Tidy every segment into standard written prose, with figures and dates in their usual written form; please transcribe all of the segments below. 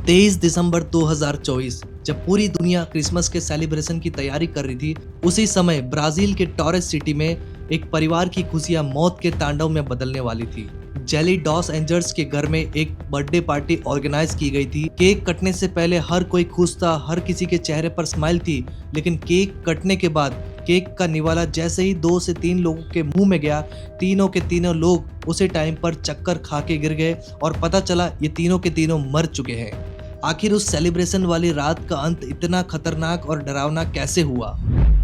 23 दिसंबर 2024 जब पूरी दुनिया क्रिसमस के सेलिब्रेशन की तैयारी कर रही थी, उसी समय ब्राजील के टॉरेस सिटी में एक परिवार की खुशियां मौत के तांडव में बदलने वाली थी। जेली डॉस एंजर्स के घर में एक बर्थडे पार्टी ऑर्गेनाइज की गई थी। केक कटने से पहले हर कोई खुश था, हर किसी के चेहरे पर स्माइल थी, लेकिन केक कटने के बाद केक का निवाला जैसे ही 2 से 3 लोगों के मुंह में गया, तीनों के तीनों लोग उसी टाइम पर चक्कर खा के गिर गए और पता चला ये तीनों के तीनों मर चुके हैं। आखिर उस सेलिब्रेशन वाली रात का अंत इतना खतरनाक और डरावना कैसे हुआ,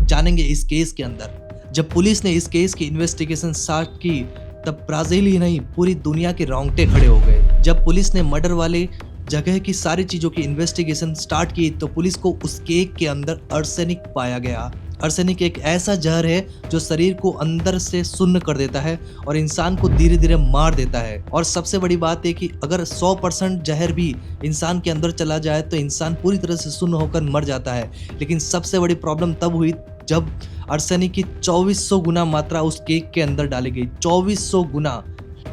जानेंगे इस केस के अंदर। जब पुलिस ने इस केस की इन्वेस्टिगेशन स्टार्ट की, तब ब्राजील ही नहीं पूरी दुनिया के रोंगटे खड़े हो गए। जब पुलिस ने मर्डर वाले जगह की सारी चीजों की इन्वेस्टिगेशन स्टार्ट की, तो पुलिस को उस केक के अंदर आर्सेनिक पाया गया। आर्सेनिक एक ऐसा जहर है जो शरीर को अंदर से सुन्न कर देता है और इंसान को धीरे धीरे मार देता है। और सबसे बड़ी बात है कि अगर 100% जहर भी इंसान के अंदर चला जाए तो इंसान पूरी तरह से सुन्न होकर मर जाता है। लेकिन सबसे बड़ी प्रॉब्लम तब हुई जब आर्सेनिक की 2400 गुना मात्रा उस केक के अंदर डाली गई। 2400 गुना।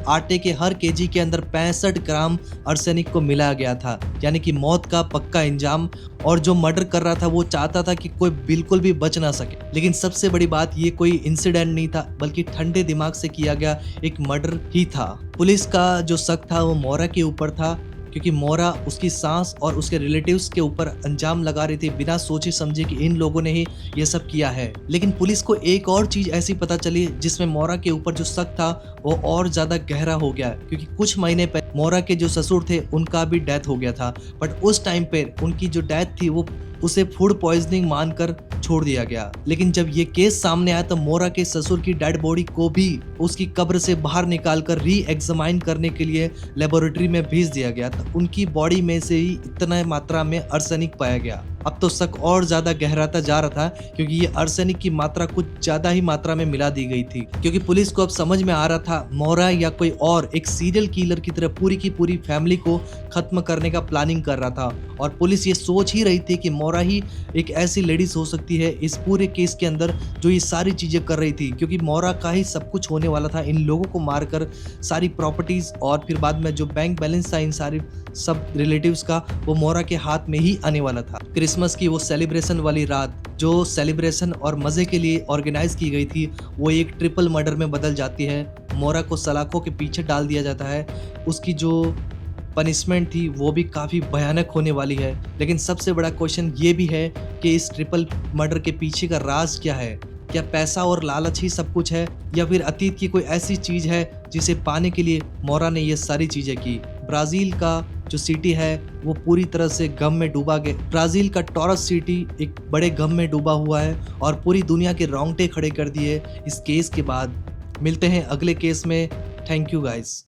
आटे के हर केजी के अंदर 65 ग्राम आर्सेनिक को मिलाया गया था, यानी कि मौत का पक्का इंजाम। और जो मर्डर कर रहा था वो चाहता था कि कोई बिल्कुल भी बच ना सके। लेकिन सबसे बड़ी बात, ये कोई इंसिडेंट नहीं था, बल्कि ठंडे दिमाग से किया गया एक मर्डर ही था। पुलिस का जो शक था वो मोरा के ऊपर था, क्योंकि मोरा उसकी सांस और उसके रिलेटिव्स के ऊपर अंजाम लगा रही थी, बिना सोचे समझे कि इन लोगों ने ही ये सब किया है। लेकिन पुलिस को एक और चीज ऐसी पता चली जिसमें मोरा के ऊपर जो शक था वो और ज्यादा गहरा हो गया, क्योंकि कुछ महीने पहले मोरा के जो ससुर थे उनका भी डेथ हो गया था। बट उस टाइम पे उनकी जो डेथ थी वो उसे फूड पॉइजनिंग मानकर छोड़ दिया गया। लेकिन जब ये केस सामने आया तो मोरा के ससुर की डेड बॉडी को भी उसकी कब्र से बाहर निकालकर री एग्जामाइन करने के लिए लेबोरेटरी में भेज दिया गया। तो उनकी बॉडी में से ही इतना मात्रा में आर्सेनिक पाया गया। अब तो शक और ज्यादा गहराता जा रहा था, क्योंकि ये आर्सेनिक की मात्रा कुछ ज्यादा ही मात्रा में मिला दी गई थी। क्योंकि पुलिस को अब समझ में आ रहा था मोरा या कोई और एक सीरियल किलर की तरह पूरी की पूरी फैमिली को खत्म करने का प्लानिंग कर रहा था। और पुलिस ये सोच ही रही थी कि मोरा ही एक ऐसी लेडीज हो सकती है इस पूरे केस के अंदर जो ये सारी चीजें कर रही थी, क्योंकि मोरा का ही सब कुछ होने वाला था। इन लोगों को मारकर सारी प्रॉपर्टीज और फिर बाद में जो बैंक बैलेंस था इन सारी सब रिलेटिव्स का, वो मोरा के हाथ में ही आने वाला था। क्रिसमस की वो सेलिब्रेशन वाली रात जो सेलिब्रेशन और मजे के लिए ऑर्गेनाइज की गई थी, वो एक ट्रिपल मर्डर में बदल जाती है। मोरा को सलाखों के पीछे डाल दिया जाता है। उसकी जो पनिशमेंट थी वो भी काफ़ी भयानक होने वाली है। लेकिन सबसे बड़ा क्वेश्चन ये भी है कि इस ट्रिपल मर्डर के पीछे का राज क्या है? क्या पैसा और लालच ही सब कुछ है, या फिर अतीत की कोई ऐसी चीज़ है जिसे पाने के लिए मोरा ने ये सारी चीज़ें की? ब्राज़ील का जो सिटी है वो पूरी तरह से गम में डूबा गया। ब्राज़ील का टॉरस सिटी एक बड़े गम में डूबा हुआ है और पूरी दुनिया के रोंगटे खड़े कर दिए इस केस के बाद। मिलते हैं अगले केस में। Thank you guys.